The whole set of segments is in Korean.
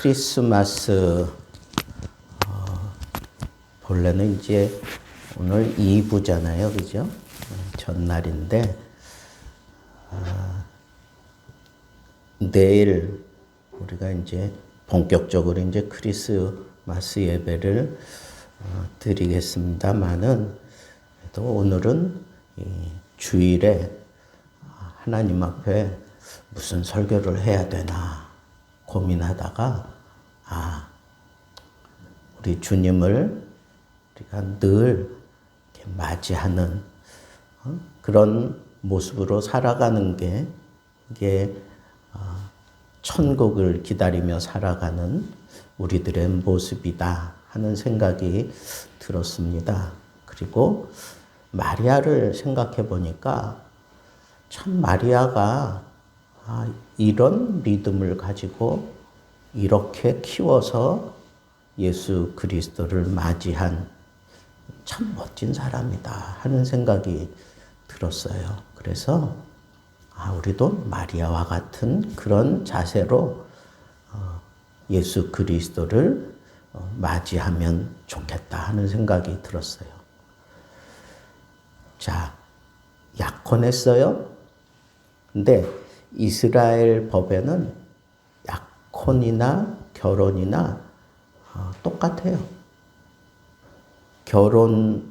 크리스마스 본래는 이제 오늘 2부잖아요, 그죠? 전날인데 내일 우리가 이제 본격적으로 이제 크리스마스 예배를 드리겠습니다만은 또 오늘은 이 주일에 하나님 앞에 무슨 설교를 해야 되나 고민하다가 우리 주님을 우리가 늘 이렇게 맞이하는 그런 모습으로 살아가는 게 이게 천국을 기다리며 살아가는 우리들의 모습이다 하는 생각이 들었습니다. 그리고 마리아를 생각해 보니까 참 마리아가 이런 믿음을 가지고 이렇게 키워서 예수 그리스도를 맞이한 참 멋진 사람이다 하는 생각이 들었어요. 그래서 우리도 마리아와 같은 그런 자세로 예수 그리스도를 맞이하면 좋겠다 하는 생각이 들었어요. 자, 약혼했어요. 근데 이스라엘 법에는 약혼이나 결혼이나 똑같아요. 결혼해서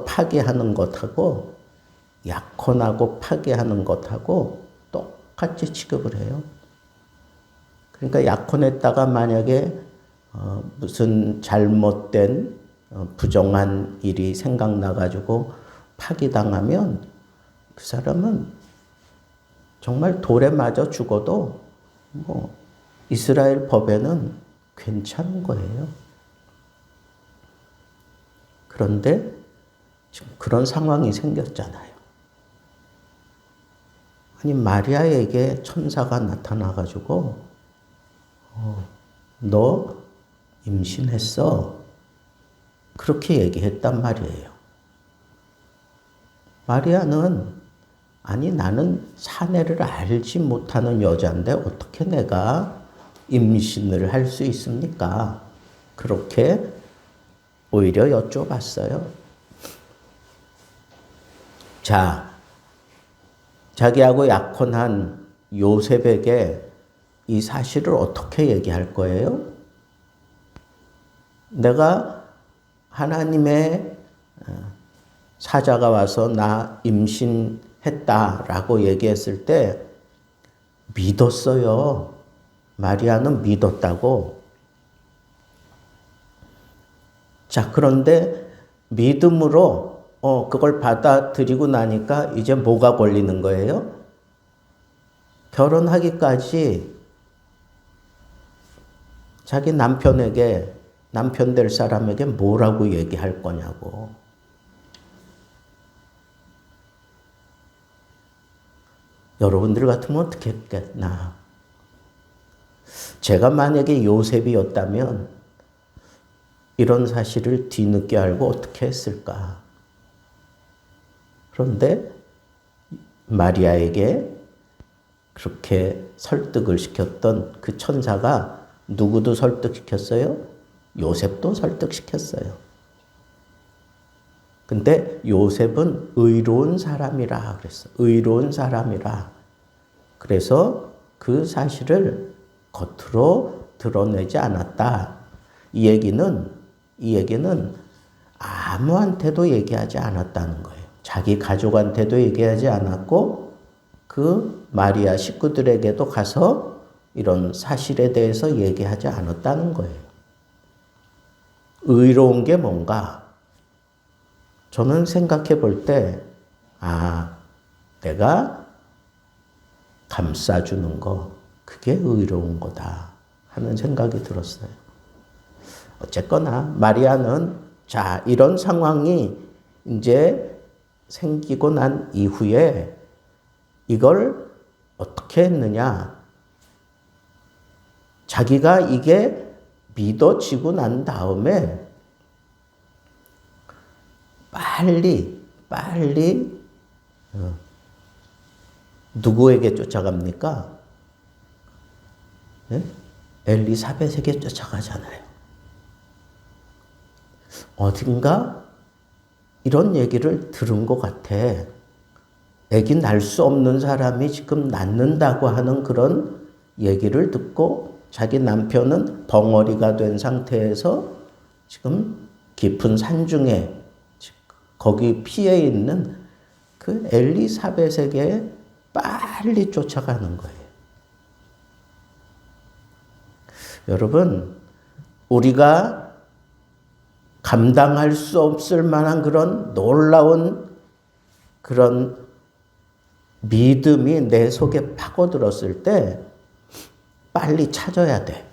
파기하는 것하고 약혼하고 파기하는 것하고 똑같이 취급을 해요. 그러니까 약혼했다가 만약에 무슨 잘못된 부정한 일이 생각나가지고 파기당하면 그 사람은 정말 돌에 맞아 죽어도 이스라엘 법에는 괜찮은 거예요. 그런데 지금 그런 상황이 생겼잖아요. 아니 마리아에게 천사가 나타나가지고 너 임신했어. 그렇게 얘기했단 말이에요. 마리아는 아니 나는 사내를 알지 못하는 여자인데 어떻게 내가 임신을 할 수 있습니까? 그렇게 오히려 여쭤봤어요. 자, 자기하고 약혼한 요셉에게 이 사실을 어떻게 얘기할 거예요? 내가 하나님의 사자가 와서 나 임신했다라고 얘기했을 때 믿었어요. 마리아는 믿었다고. 자, 그런데 믿음으로 그걸 받아들이고 나니까 이제 뭐가 걸리는 거예요? 결혼하기까지 자기 남편에게, 남편 될 사람에게 뭐라고 얘기할 거냐고. 여러분들 같으면 어떻게 했겠나? 제가 만약에 요셉이었다면 이런 사실을 뒤늦게 알고 어떻게 했을까? 그런데 마리아에게 그렇게 설득을 시켰던 그 천사가 누구도 설득시켰어요? 요셉도 설득시켰어요. 근데 요셉은 의로운 사람이라 그랬어. 의로운 사람이라. 그래서 그 사실을 겉으로 드러내지 않았다. 이 얘기는 아무한테도 얘기하지 않았다는 거예요. 자기 가족한테도 얘기하지 않았고 그 마리아 식구들에게도 가서 이런 사실에 대해서 얘기하지 않았다는 거예요. 의로운 게 뭔가? 저는 생각해 볼 때, 내가 감싸주는 거, 그게 의로운 거다 하는 생각이 들었어요. 어쨌거나 마리아는 자, 이런 상황이 이제 생기고 난 이후에 이걸 어떻게 했느냐? 자기가 이게 믿어지고 난 다음에 빨리 누구에게 쫓아갑니까? 네? 엘리사벳에게 쫓아가잖아요. 어딘가 이런 얘기를 들은 것 같아. 아기 낳을 수 없는 사람이 지금 낳는다고 하는 그런 얘기를 듣고 자기 남편은 벙어리가 된 상태에서 지금 깊은 산중에 거기 피해 있는 그 엘리사벳에게 빨리 쫓아가는 거예요. 여러분, 우리가 감당할 수 없을 만한 그런 놀라운 그런 믿음이 내 속에 파고들었을 때 빨리 찾아야 돼.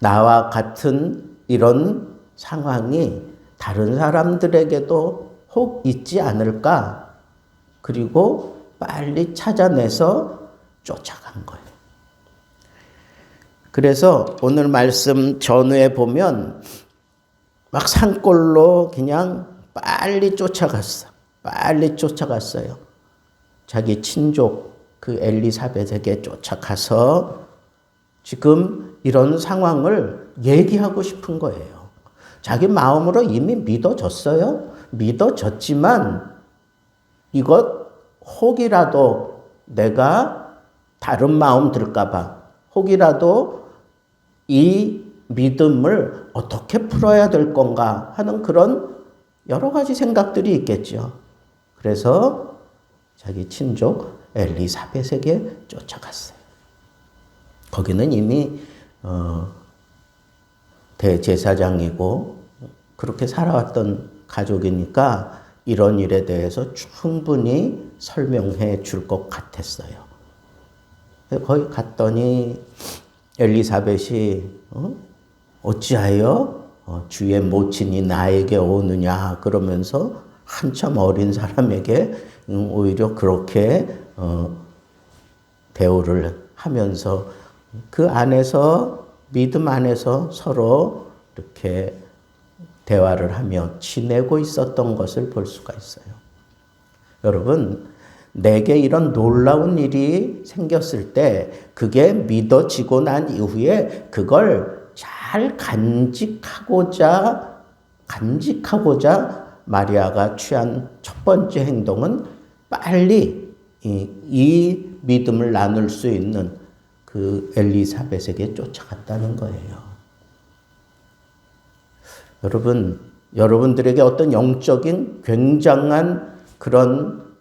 나와 같은 이런 상황이 다른 사람들에게도 혹 있지 않을까? 그리고 빨리 찾아내서 쫓아간 거예요. 그래서 오늘 말씀 전후에 보면 막 산골로 그냥 빨리 쫓아갔어. 빨리 쫓아갔어요. 자기 친족 그 엘리사벳에게 쫓아가서 지금 이런 상황을 얘기하고 싶은 거예요. 자기 마음으로 이미 믿어졌어요. 믿어졌지만 이것 혹이라도 내가 다른 마음 들까 봐, 혹이라도 이 믿음을 어떻게 풀어야 될 건가 하는 그런 여러 가지 생각들이 있겠죠. 그래서 자기 친족 엘리사벳에게 쫓아갔어요. 거기는 이미 대제사장이고 그렇게 살아왔던 가족이니까 이런 일에 대해서 충분히 설명해 줄 것 같았어요. 거기 갔더니 엘리사벳이 어찌하여 주의 모친이 나에게 오느냐 그러면서 한참 어린 사람에게 오히려 그렇게 대우를 하면서 그 안에서 믿음 안에서 서로 이렇게 대화를 하며 지내고 있었던 것을 볼 수가 있어요. 여러분, 내게 이런 놀라운 일이 생겼을 때 그게 믿어지고 난 이후에 그걸 잘 간직하고자 마리아가 취한 첫 번째 행동은 빨리 이 믿음을 나눌 수 있는 그 엘리사벳에게 쫓아갔다는 거예요. 여러분, 여러분들에게 어떤 영적인 굉장한 그런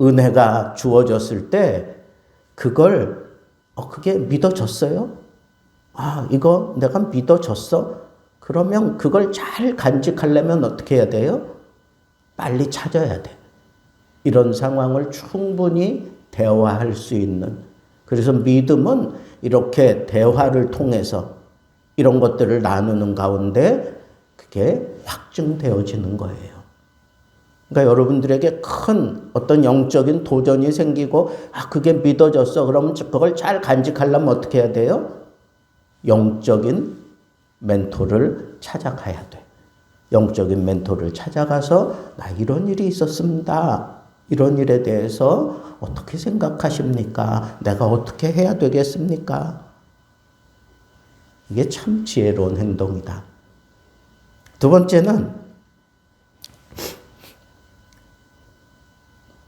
은혜가 주어졌을 때 그걸 그게 믿어졌어요? 이거 내가 믿어졌어? 그러면 그걸 잘 간직하려면 어떻게 해야 돼요? 빨리 찾아야 돼. 이런 상황을 충분히 대화할 수 있는. 그래서 믿음은 이렇게 대화를 통해서 이런 것들을 나누는 가운데 그게 확증되어지는 거예요. 그러니까 여러분들에게 큰 어떤 영적인 도전이 생기고 그게 믿어졌어. 그러면 그걸 잘 간직하려면 어떻게 해야 돼요? 영적인 멘토를 찾아가야 돼. 영적인 멘토를 찾아가서 나 이런 일이 있었습니다. 이런 일에 대해서 어떻게 생각하십니까? 내가 어떻게 해야 되겠습니까? 이게 참 지혜로운 행동이다. 두 번째는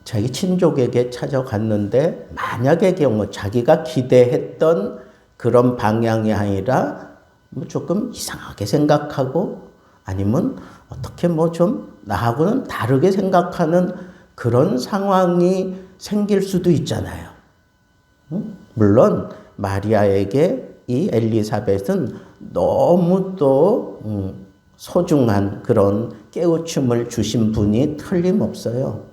자기 친족에게 찾아갔는데 만약의 경우 자기가 기대했던 그런 방향이 아니라 조금 이상하게 생각하고 아니면 어떻게 좀 나하고는 다르게 생각하는 그런 상황이 생길 수도 있잖아요. 물론 마리아에게 이 엘리사벳은 너무 또 소중한 그런 깨우침을 주신 분이 틀림없어요.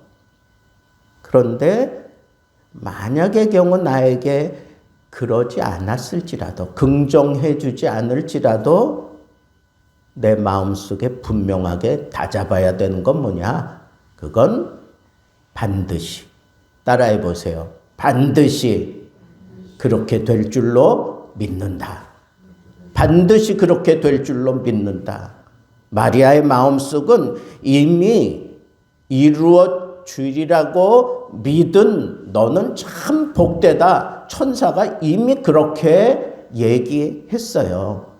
그런데 만약의 경우 나에게 그러지 않았을지라도 긍정해 주지 않을지라도 내 마음속에 분명하게 다잡아야 되는 건 뭐냐? 그건 반드시 따라해 보세요. 반드시 그렇게 될 줄로 믿는다. 반드시 그렇게 될 줄로 믿는다. 마리아의 마음속은 이미 이루어 주리라고 믿은 너는 참 복되다. 천사가 이미 그렇게 얘기했어요.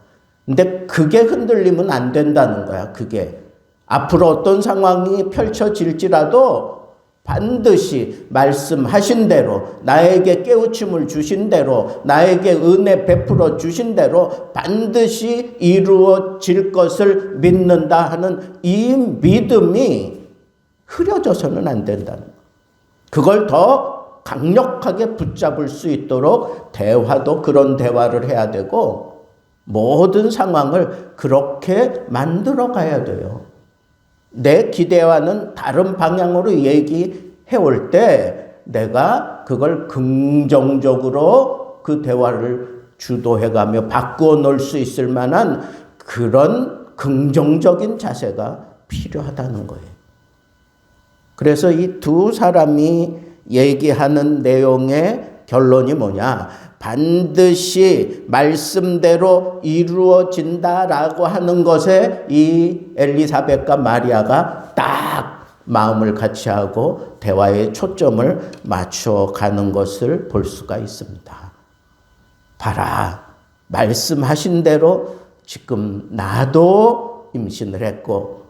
근데 그게 흔들리면 안 된다는 거야. 그게 앞으로 어떤 상황이 펼쳐질지라도 반드시 말씀하신 대로, 나에게 깨우침을 주신 대로, 나에게 은혜 베풀어 주신 대로 반드시 이루어질 것을 믿는다 하는 이 믿음이 흐려져서는 안 된다는 것. 그걸 더 강력하게 붙잡을 수 있도록 대화도 그런 대화를 해야 되고, 모든 상황을 그렇게 만들어 가야 돼요. 내 기대와는 다른 방향으로 얘기해 올 때 내가 그걸 긍정적으로 그 대화를 주도해가며 바꾸어 놓을 수 있을 만한 그런 긍정적인 자세가 필요하다는 거예요. 그래서 이 두 사람이 얘기하는 내용의 결론이 뭐냐? 반드시 말씀대로 이루어진다라고 하는 것에 이 엘리사벳과 마리아가 딱 마음을 같이 하고 대화의 초점을 맞춰가는 것을 볼 수가 있습니다. 봐라, 말씀하신 대로 지금 나도 임신을 했고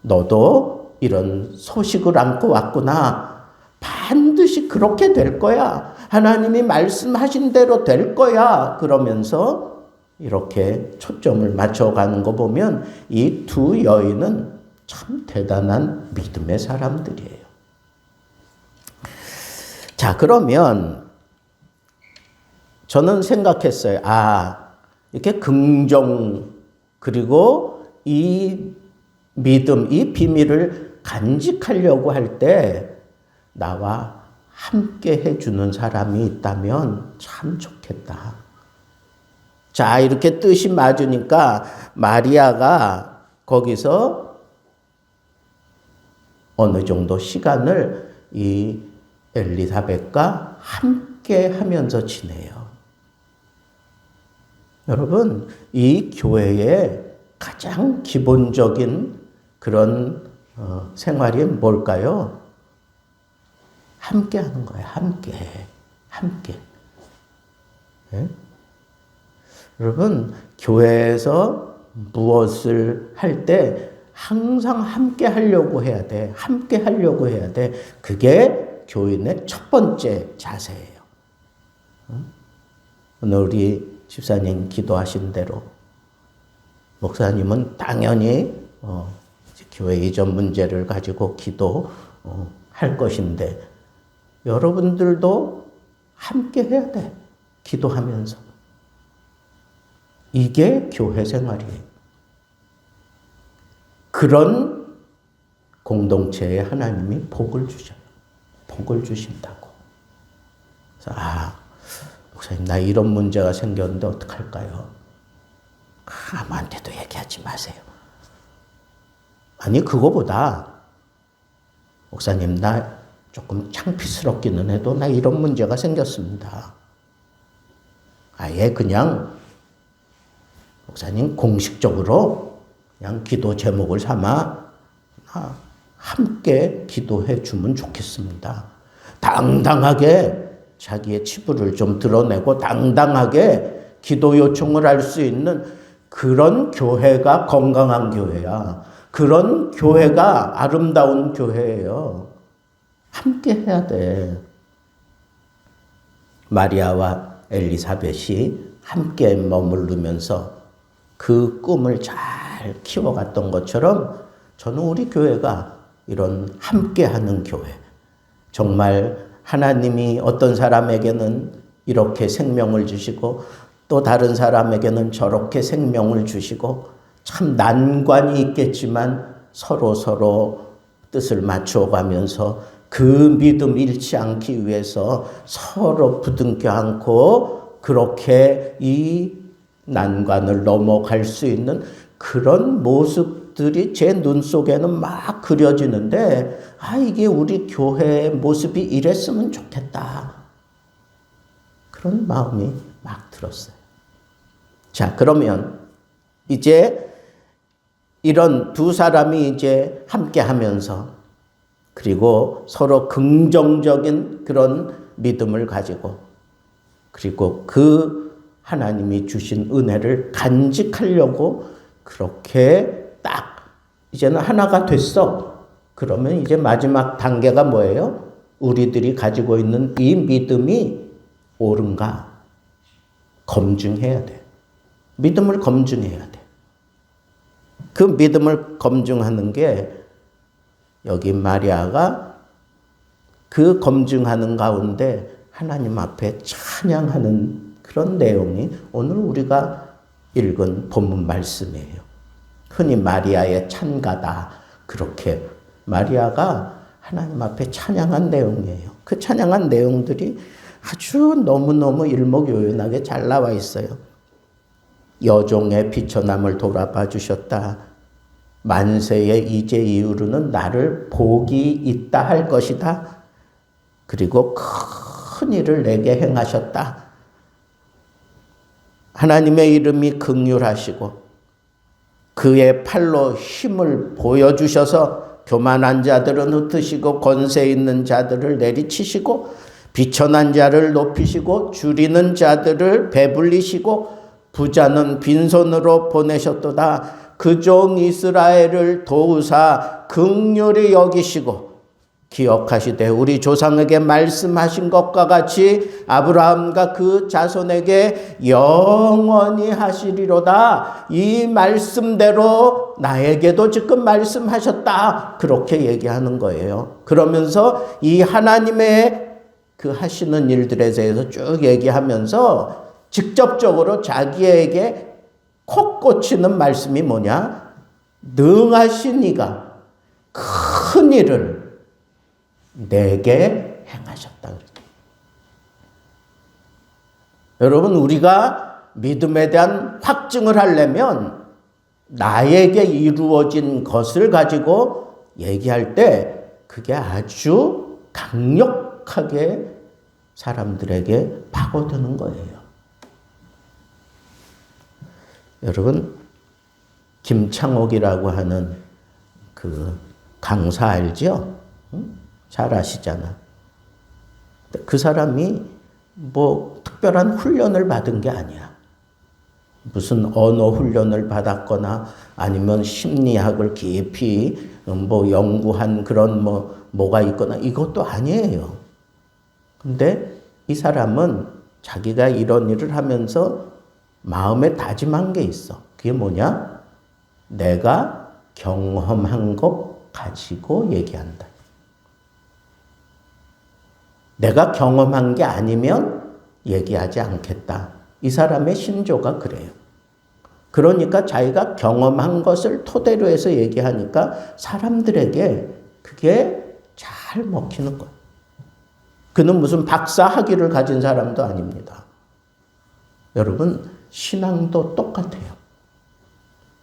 너도 이런 소식을 안고 왔구나. 반드시 그렇게 될 거야. 하나님이 말씀하신 대로 될 거야. 그러면서 이렇게 초점을 맞춰가는 거 보면 이 두 여인은 참 대단한 믿음의 사람들이에요. 자, 그러면 저는 생각했어요. 이렇게 긍정, 그리고 이 믿음, 이 비밀을 간직하려고 할 때 나와 함께 해주는 사람이 있다면 참 좋겠다. 자, 이렇게 뜻이 맞으니까 마리아가 거기서 어느 정도 시간을 이 엘리사벳과 함께 하면서 지내요. 여러분, 이 교회의 가장 기본적인 그런 생활이 뭘까요? 함께 하는 거예요. 함께. 네? 여러분, 교회에서 무엇을 할 때 항상 함께 하려고 해야 돼. 함께 하려고 해야 돼. 그게 교인의 첫 번째 자세예요. 오늘 우리 집사님 기도하신 대로 목사님은 당연히 교회 이전 문제를 가지고 기도할 것인데 여러분들도 함께 해야 돼. 기도하면서. 이게 교회 생활이에요. 그런 공동체에 하나님이 복을 주셔요. 복을 주신다고. 그래서 목사님 나 이런 문제가 생겼는데 어떡할까요? 아무한테도 얘기하지 마세요. 아니 그거보다 목사님 나 조금 창피스럽기는 해도 나 이런 문제가 생겼습니다. 아예 그냥 목사님 공식적으로 그냥 기도 제목을 삼아 함께 기도해 주면 좋겠습니다. 당당하게 자기의 치부를 좀 드러내고 당당하게 기도 요청을 할 수 있는 그런 교회가 건강한 교회야. 그런 교회가 아름다운 교회예요. 함께 해야 돼. 마리아와 엘리사벳이 함께 머무르면서 그 꿈을 잘 키워갔던 것처럼 저는 우리 교회가 이런 함께하는 교회, 정말 하나님이 어떤 사람에게는 이렇게 생명을 주시고 또 다른 사람에게는 저렇게 생명을 주시고 참 난관이 있겠지만 서로 뜻을 맞춰가면서 그 믿음 잃지 않기 위해서 서로 부둥켜 안고 그렇게 이 난관을 넘어갈 수 있는 그런 모습들이 제 눈 속에는 막 그려지는데 이게 우리 교회의 모습이 이랬으면 좋겠다. 그런 마음이 막 들었어요. 자, 그러면 이제 이런 두 사람이 이제 함께 하면서 그리고 서로 긍정적인 그런 믿음을 가지고 그리고 그 하나님이 주신 은혜를 간직하려고 그렇게 딱 이제는 하나가 됐어. 그러면 이제 마지막 단계가 뭐예요? 우리들이 가지고 있는 이 믿음이 옳은가 검증해야 돼. 믿음을 검증해야 돼. 그 믿음을 검증하는 게 여기 마리아가 그 검증하는 가운데 하나님 앞에 찬양하는 그런 내용이 오늘 우리가 읽은 본문 말씀이에요. 흔히 마리아의 찬가다 그렇게 마리아가 하나님 앞에 찬양한 내용이에요. 그 찬양한 내용들이 아주 너무너무 일목요연하게 잘 나와 있어요. 여종의 비천함을 돌아봐 주셨다. 만세의 이제 이후로는 나를 복이 있다 할 것이다. 그리고 큰 일을 내게 행하셨다. 하나님의 이름이 긍휼하시고 그의 팔로 힘을 보여주셔서 교만한 자들은 흩으시고 권세 있는 자들을 내리치시고 비천한 자를 높이시고 줄이는 자들을 배불리시고 부자는 빈손으로 보내셨도다. 그 종 이스라엘을 도우사 긍휼히 여기시고 기억하시되 우리 조상에게 말씀하신 것과 같이 아브라함과 그 자손에게 영원히 하시리로다. 이 말씀대로 나에게도 지금 말씀하셨다. 그렇게 얘기하는 거예요. 그러면서 이 하나님의 그 하시는 일들에 대해서 쭉 얘기하면서 직접적으로 자기에게 콕 꽂히는 말씀이 뭐냐? 능하신 이가 큰 일을 내게 행하셨다. 여러분, 우리가 믿음에 대한 확증을 하려면 나에게 이루어진 것을 가지고 얘기할 때 그게 아주 강력하게 사람들에게 파고드는 거예요. 여러분, 김창옥이라고 하는 그 강사 알죠? 잘 아시잖아. 그 사람이 뭐 특별한 훈련을 받은 게 아니야. 무슨 언어 훈련을 받았거나 아니면 심리학을 깊이 뭐 연구한 그런 뭐가 있거나 이것도 아니에요. 근데 이 사람은 자기가 이런 일을 하면서 마음에 다짐한 게 있어. 그게 뭐냐? 내가 경험한 것 가지고 얘기한다. 내가 경험한 게 아니면 얘기하지 않겠다. 이 사람의 신조가 그래요. 그러니까 자기가 경험한 것을 토대로 해서 얘기하니까 사람들에게 그게 잘 먹히는 거예요. 그는 무슨 박사 학위를 가진 사람도 아닙니다. 여러분, 신앙도 똑같아요.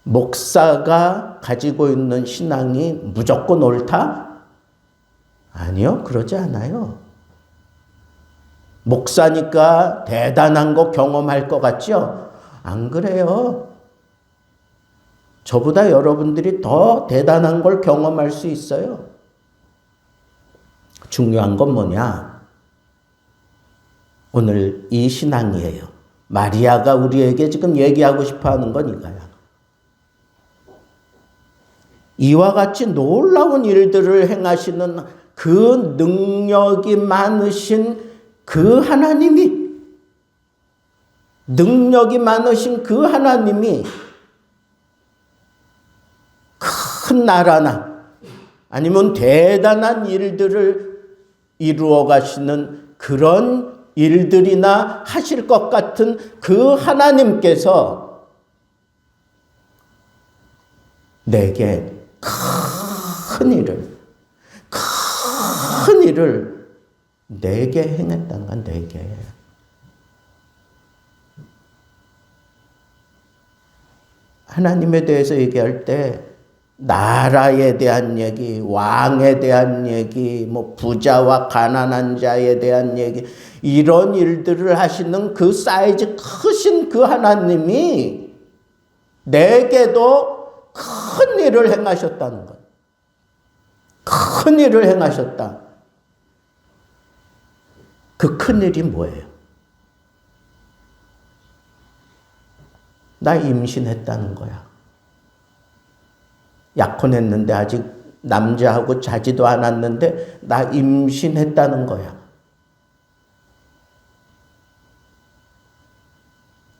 목사가 가지고 있는 신앙이 무조건 옳다? 아니요, 그러지 않아요. 목사니까 대단한 거 경험할 것 같죠? 안 그래요. 저보다 여러분들이 더 대단한 걸 경험할 수 있어요. 중요한 건 뭐냐? 오늘 이 신앙이에요. 마리아가 우리에게 지금 얘기하고 싶어 하는 건 이거야. 이와 같이 놀라운 일들을 행하시는 그 능력이 많으신 그 하나님이, 능력이 많으신 그 하나님이 큰 나라나 아니면 대단한 일들을 이루어 가시는 그런 일들이나 하실 것 같은 그 하나님께서 내게 큰 일을 내게 행했다는 건 내게. 하나님에 대해서 얘기할 때 나라에 대한 얘기, 왕에 대한 얘기, 뭐 부자와 가난한 자에 대한 얘기, 이런 일들을 하시는 그 사이즈 크신 그 하나님이 내게도 큰 일을 행하셨다는 것. 큰 일을 행하셨다. 그 큰 일이 뭐예요? 나 임신했다는 거야. 약혼했는데 아직 남자하고 자지도 않았는데 나 임신했다는 거야.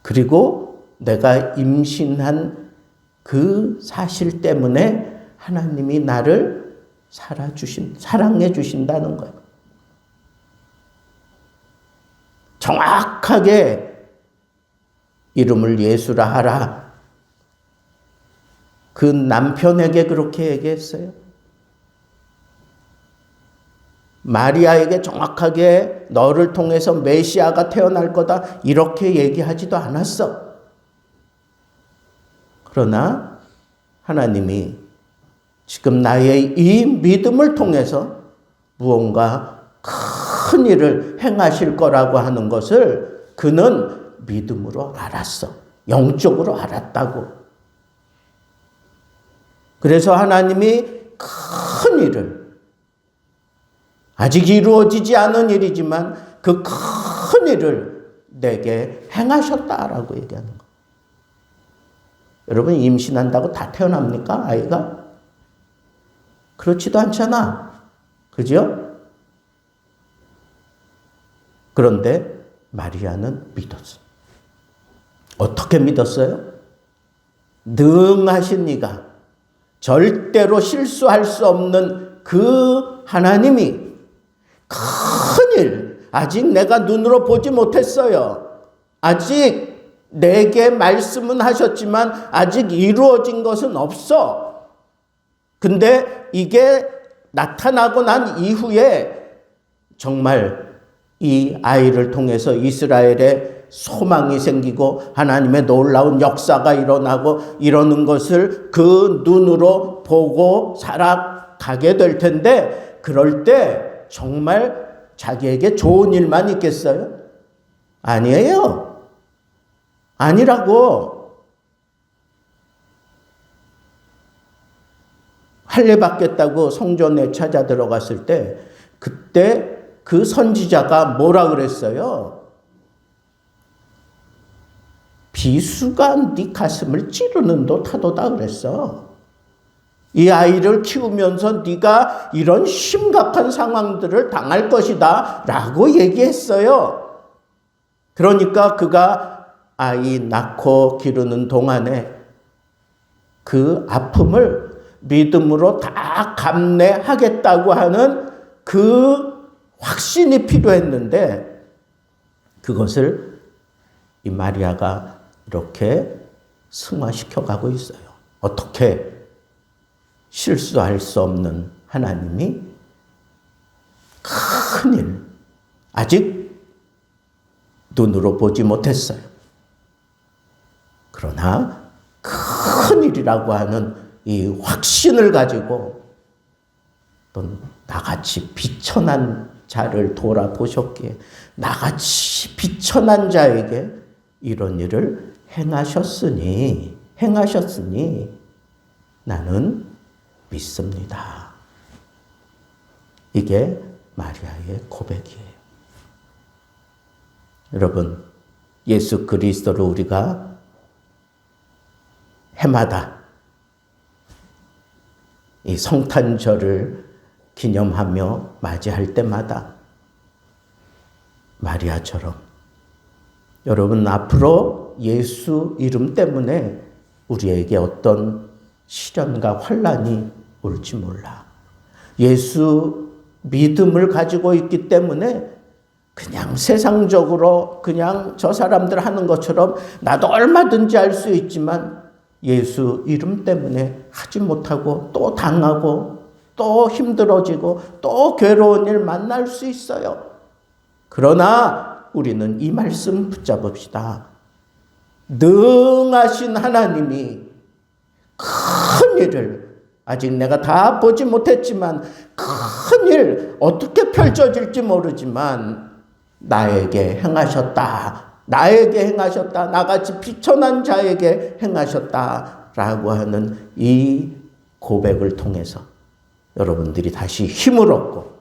그리고 내가 임신한 그 사실 때문에 하나님이 나를 사랑해 주신다는 거야. 정확하게 이름을 예수라 하라. 그 남편에게 그렇게 얘기했어요. 마리아에게 정확하게 너를 통해서 메시아가 태어날 거다 이렇게 얘기하지도 않았어. 그러나 하나님이 지금 나의 이 믿음을 통해서 무언가 큰 일을 행하실 거라고 하는 것을 그는 믿음으로 알았어. 영적으로 알았다고. 그래서 하나님이 큰 일을, 아직 이루어지지 않은 일이지만 그 큰 일을 내게 행하셨다라고 얘기하는 거예요. 여러분, 임신한다고 다 태어납니까? 아이가? 그렇지도 않잖아. 그죠? 그런데 마리아는 믿었어. 어떻게 믿었어요? 능하신 이가, 절대로 실수할 수 없는 그 하나님이 큰일, 아직 내가 눈으로 보지 못했어요. 아직 내게 말씀은 하셨지만 아직 이루어진 것은 없어. 근데 이게 나타나고 난 이후에 정말 이 아이를 통해서 이스라엘에 소망이 생기고 하나님의 놀라운 역사가 일어나고 이러는 것을 그 눈으로 보고 살아가게 될 텐데, 그럴 때 정말 자기에게 좋은 일만 있겠어요? 아니에요. 아니라고. 할례 받겠다고 성전에 찾아 들어갔을 때 그때 그 선지자가 뭐라 그랬어요? 비수가 네 가슴을 찌르는 듯하도다 그랬어. 이 아이를 키우면서 네가 이런 심각한 상황들을 당할 것이다 라고 얘기했어요. 그러니까 그가 아이 낳고 기르는 동안에 그 아픔을 믿음으로 다 감내하겠다고 하는 그 확신이 필요했는데, 그것을 이 마리아가 이렇게 승화시켜 가고 있어요. 어떻게? 실수할 수 없는 하나님이 큰일, 아직 눈으로 보지 못했어요. 그러나 큰일이라고 하는 이 확신을 가지고 또 나같이 비천한 자를 돌아보셨기에 나같이 비천한 자에게 이런 일을 행하셨으니 나는 믿습니다. 이게 마리아의 고백이에요. 여러분, 예수 그리스도를 우리가 해마다 이 성탄절을 기념하며 맞이할 때마다 마리아처럼 여러분 앞으로 예수 이름 때문에 우리에게 어떤 시련과 환난이 올지 몰라. 예수 믿음을 가지고 있기 때문에 그냥 세상적으로 그냥 저 사람들 하는 것처럼 나도 얼마든지 할 수 있지만 예수 이름 때문에 하지 못하고 또 당하고 또 힘들어지고 또 괴로운 일 만날 수 있어요. 그러나 우리는 이 말씀 붙잡읍시다. 능하신 하나님이 큰 일을, 아직 내가 다 보지 못했지만 큰 일 어떻게 펼쳐질지 모르지만 나에게 행하셨다. 나에게 행하셨다. 나같이 비천한 자에게 행하셨다라고 하는 이 고백을 통해서 여러분들이 다시 힘을 얻고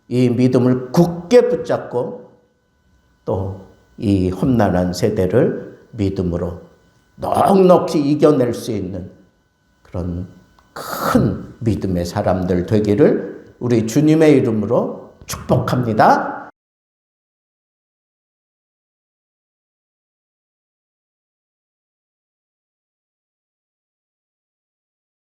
이 믿음을 굳게 붙잡고 또 이 험난한 세대를 믿음으로 넉넉히 이겨낼 수 있는 그런 큰 믿음의 사람들 되기를 우리 주님의 이름으로 축복합니다.